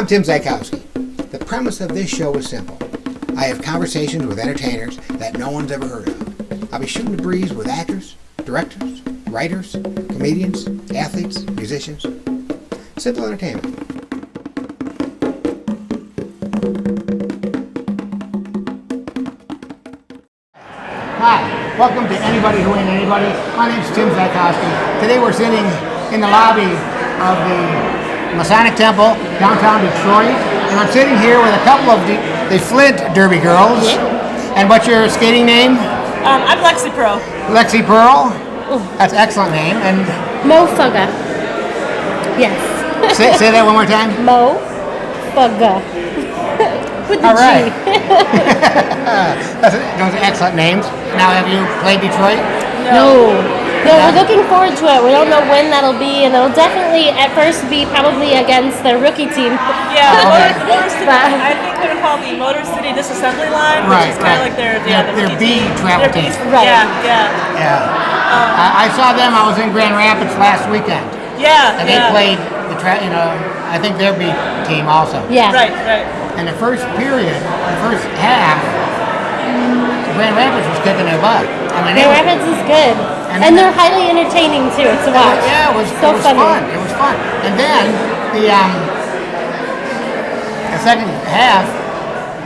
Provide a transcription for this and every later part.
I'm Tim Zajkowski. The premise of this show is simple. I have conversations with entertainers that no one's ever heard of. I'll be shooting the breeze with actors, directors, writers, comedians, athletes, musicians. Simple entertainment. Hi, welcome to Anybody Who Ain't Anybody. My name's Tim Zajkowski. Today we're sitting in the lobby of the Masonic Temple, downtown Detroit, and I'm sitting here with a couple of the Flint Derby girls. And what's your skating name? I'm Lexi-Pro. Lexi-Pro? That's an excellent name. And Fuggah. Yes. say that one more time. Fuggah. With the All right. G. Those are excellent names. Now, have you played Detroit? No, we're looking forward to it. We don't know when that'll be, and it'll definitely at first be probably against the rookie team. Yeah, Motor City. I think they're called the Motor City Disassembly Line, which is kind of like their B travel team. Right. Yeah. I saw them. I was in Grand Rapids last weekend. Yeah. And they played I think their B team also. Yeah. Right. And the first period, the first half, Grand Rapids was kicking their butt. Grand Rapids is good. And they're highly entertaining too to watch. Yeah, it was funny. fun. It was fun. And then the second half,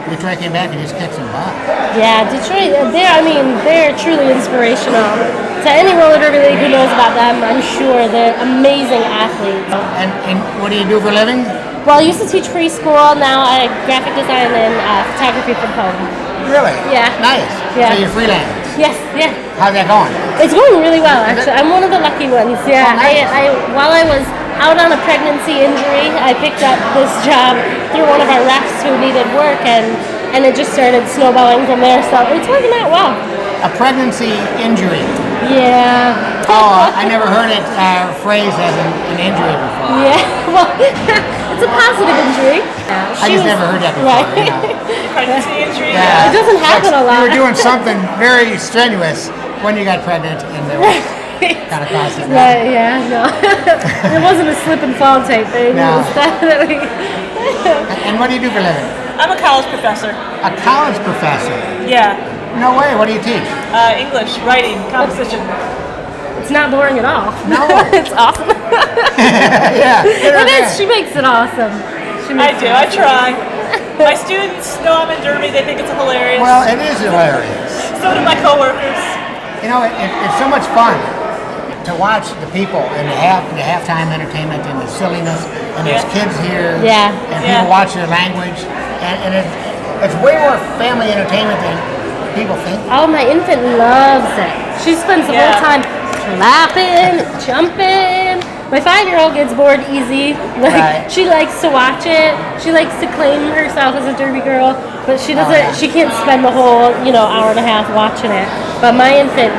Detroit came back and just kicked some butt. Yeah, Detroit, they're truly inspirational. To any roller derby league who knows about them, I'm sure they're amazing athletes. And what do you do for a living? Well, I used to teach preschool. Now I graphic design and photography from home. Really? Yeah. Nice. Yeah. So you're freelance? Yes, yeah. How's that going? It's going really well, actually. I'm one of the lucky ones. Yeah. Oh, nice. While I was out on a pregnancy injury, I picked up this job through one of our reps who needed work, and it just started snowballing from there. So it's working out well. A pregnancy injury. Yeah. Oh, I never heard it phrased as an injury before. Yeah. Well, it's a positive injury. I just never heard that before. Right. Pregnancy injury. Yeah. It doesn't happen a lot. You were doing something very strenuous when you got pregnant, and it was kind of causing that. Right, yeah, no. It wasn't a slip and fall type thing. No. It was definitely. And what do you do for a living? I'm a college professor. A college professor? Yeah. No way. What do you teach? English, writing, composition. It's not boring at all. No. It's awesome. Yeah. It is. She makes it awesome. I try. My students know I'm in Derby. They think it's hilarious. Well, it is hilarious. So do my coworkers. You know, it's so much fun to watch the people and the halftime entertainment and the silliness, and there's kids here, and people watch their language, and it's way more family entertainment than people think. Oh, my infant loves it. She spends the whole time clapping, jumping. My 5-year-old gets bored easy. She likes to watch it. She likes to claim herself as a Derby girl, but she doesn't. She can't spend the whole hour and a half watching it. But my infant,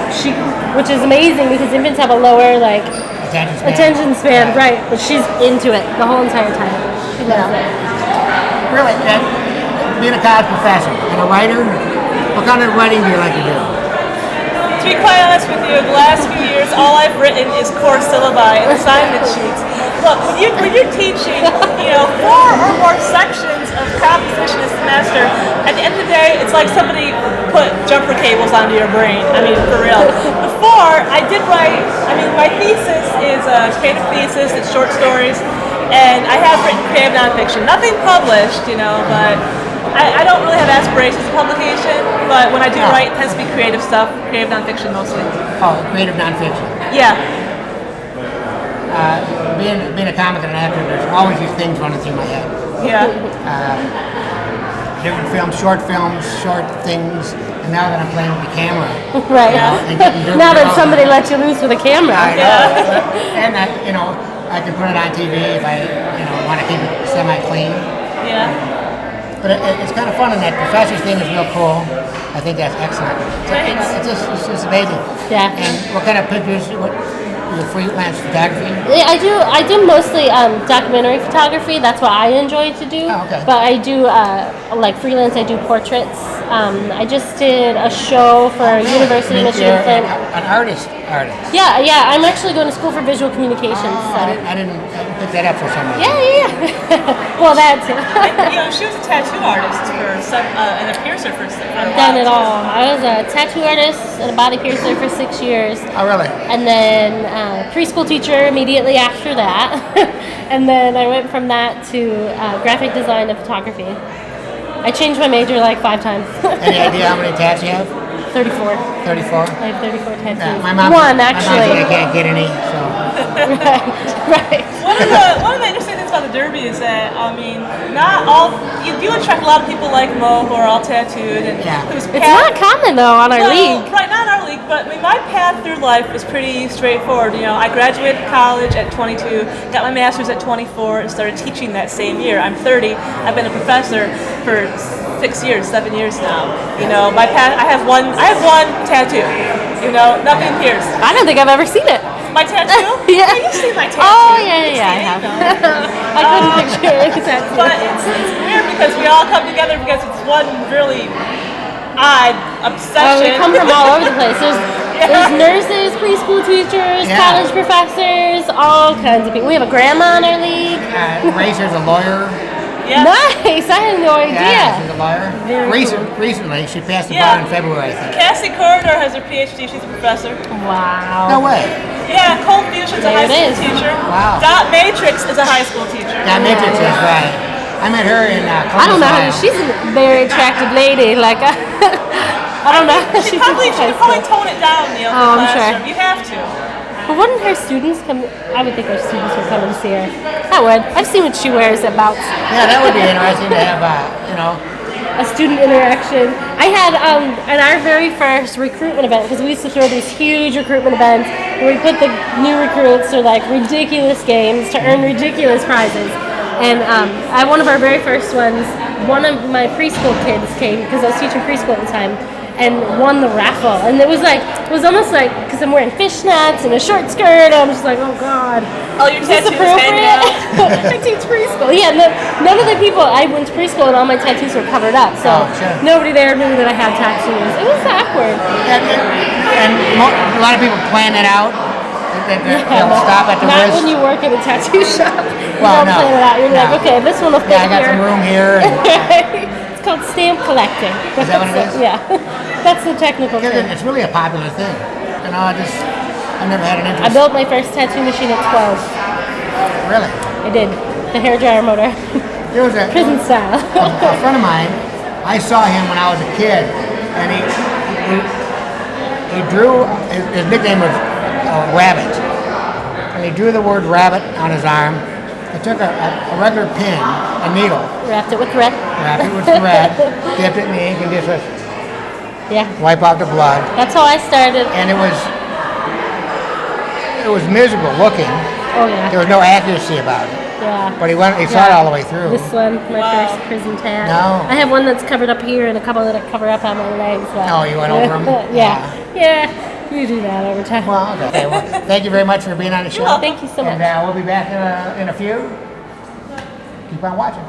which is amazing because infants have a lower attention span, right? But she's into it the whole entire time. She loves it. Really, being a college professor and a writer, what kind of writing do you like to do? To be quite honest with you, the last few years, all I've written is core syllabi and assignment sheets. Look, when you're teaching, 4 or more sections of composition a semester, at the end of the day, it's like somebody put jumper cables onto your brain. I mean, for real. Before, I did write, my thesis is a creative thesis, it's short stories, and I have written creative nonfiction. Nothing published, but I don't really have aspirations of publication, but when I do write, it tends to be creative stuff, creative nonfiction mostly. Oh, creative nonfiction. Yeah. Being a comic and an actor, there's always these things running through my head. Yeah. Different films, short things, and now that I'm playing with the camera. Right. Now that somebody lets you loose with a camera. I know. And I can put it on TV if I want to keep it semi-clean. Yeah. But it's kind of fun, and that professor's thing is real cool. I think that's excellent. It's just amazing. Yeah. And what kind of pictures? Your freelance photography? I do mostly documentary photography. That's what I enjoy to do. Oh, okay. But I do freelance. I do portraits I just did a show for University of Michigan Flint. An artist. Yeah, I'm actually going to school for visual communications. So. I didn't pick that up for some reason. Yeah. Well, that too. She was a tattoo artist and a piercer for a I've while. done it all. I was a tattoo artist and a body piercer for 6 years. Oh, really? And then preschool teacher immediately after that. And then I went from that to graphic design and photography. I changed my major like 5 times. Any idea how many tats you have? 34. 34? I have 34 tattoos. Yeah, my mom. One, My actually. mom said I can't get any, so. Right. One of the interesting things about the Derby is that, I mean, not all, you do attract a lot of people like Mo who are all tattooed. And Yeah. whose It's path- not common though on our league. Right, not in our league, but I mean, my path through life was pretty straightforward. You know, I graduated college at 22, got my master's at 24, and started teaching that same year. I'm 30. I've been a professor for 7 years now. You know, my path. I have one tattoo. You know, nothing pierced. I don't think I've ever seen it. My tattoo? Yeah. You've seen my tattoo. Oh, You've yeah, seen I it, have. you know. I couldn't picture it exactly. But it's weird because we all come together because it's one really odd obsession. We come from all over the place. There's nurses, preschool teachers, Yeah. college professors, all kinds of people. We have a grandma in our league. Racer's a lawyer. Yeah. Nice, I had no Yeah, idea. she's a lawyer. Very Recently, she passed the Yeah. bar in February, I think. Cassie Corridor has her PhD. She's a professor. Wow. No way. Yeah, Cole Fuchson's a There high it school is. teacher. Wow. Dot Matrix is a high school teacher. Yeah, Matrix is right. I met her in I Columbus, don't know. Ohio. She's a very attractive lady. Like, I don't know. She probably teaches high should probably school. tone it down, Neil. Oh, I'm in the sure. classroom. You have to. But wouldn't her students come? I would think her students would come and see her. I would. I've seen what she wears at bouts. Yeah, that would be interesting to have, A student interaction. I had at our very first recruitment event, because we used to throw these huge recruitment events where we put the new recruits through like ridiculous games to earn ridiculous prizes. And at one of our very first ones, one of my preschool kids came, because I was teaching preschool at the time, and won the raffle. And it was almost like, because I'm wearing fishnets and a short skirt, I'm just like, oh God. Oh, your Is this tattoos hanging appropriate? out. I teach preschool. Yeah, none of the people, I went to preschool and all my tattoos were covered up, so Oh, sure. nobody there knew that I had tattoos. It was awkward. and a lot of people plan it out. They'll stop at the Not wrist. when you work at a tattoo shop. You Well, don't no. plan it out. You're like, No. okay, this one will fit Yeah, I got here. some room here. And, It's called stamp collecting. Is that what it is? Yeah. That's the technical because term. it's really a popular thing. I never had an I interest. built my first tattoo machine at 12. Really. I did. The hairdryer motor. There was a Prison style. a friend of mine. I saw him when I was a kid, and he drew. His nickname was Rabbit, and he drew the word rabbit on his arm. He took a regular pin, a needle, Wrapped it with thread. wrapped it with thread, dipped it in the ink, and just Yeah. wipe out the blood. That's how I started. And it was miserable looking. Oh, yeah. There was no accuracy about it. Yeah. But he saw it all the way through. This one, my first prison tat. No. I have one that's covered up here and a couple that I cover up on my legs. But Oh, you went over 'em? Yeah. Yeah. We do that over time. Well, okay. Well, thank you very much for being on the show. Thank you so much. And we'll be back in a few. Keep on watching.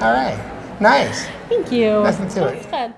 All right. Nice. Thank you. Listen to it. It's fun.